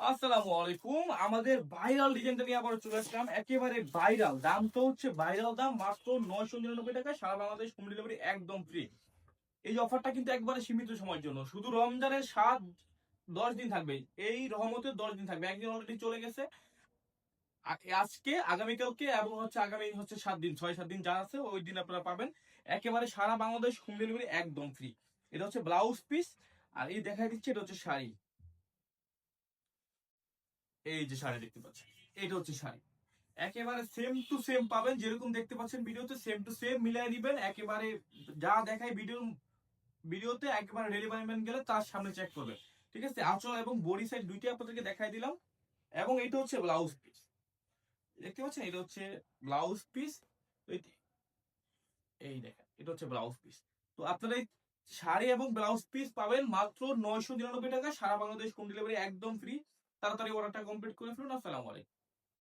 আসসালামু আলাইকুম। আমাদের ভাইরাল ডিজাইনটা নিয়ে আবার চলে আসলাম। একেবারে ভাইরাল দাম তো হচ্ছে ভাইরাল দাম মাত্র 999 টাকা, সারা বাংলাদেশ হোম ডেলিভারি একদম ফ্রি। এই অফারটা কিন্তু একবারে সীমিত সময়ের জন্য, শুধু রমজানের 7-10 দিন থাকবে। এই রহমতের 10 দিন থাকবে, একদিন অলরেডি চলে গেছে। আজকে আগামীকালকে এবং হচ্ছে আগামী হচ্ছে 7 দিন, 6-7 দিন যা আছে ওই দিন আপনারা পাবেন। একেবারে সারা বাংলাদেশ হোম ডেলিভারি একদম ফ্রি। এটা হচ্ছে ব্লাউজ পিস, আর এই দেখাই দিচ্ছে এটা হচ্ছে শাড়ি। এই যে শাড়ি দেখতে পাচ্ছেন, এটা হচ্ছে শাড়ি। একেবারে সেম টু সেম পাবেন, যেরকম দেখতে পাচ্ছেন ভিডিওতে সেম টু সেম মিলাই নিবেন। একেবারে যা দেখায় ভিডিওতে একেবারে রেলিভারমেন্ট গেলে তার সামনে চেক করবেন। ঠিক আছে, আঁচল এবং বডি সাইড দুইটাই আপনাদেরকে দেখাই দিলাম। এবং এটা হচ্ছে ব্লাউজ পিস, দেখতে পাচ্ছেন এটা হচ্ছে ব্লাউজ পিস। এই দেখেন এটা হচ্ছে ব্লাউজ পিস। তো আপনারা এই শাড়ি এবং ব্লাউজ পিস পাবেন মাত্র 999 টাকা, সারা বাংলাদেশ হোম ডেলিভারি একদম ফ্রি। তাড়াতাড়ি অর্ডারটা কমপ্লিট করে ফেলুন। আসসালামু আলাইকুম।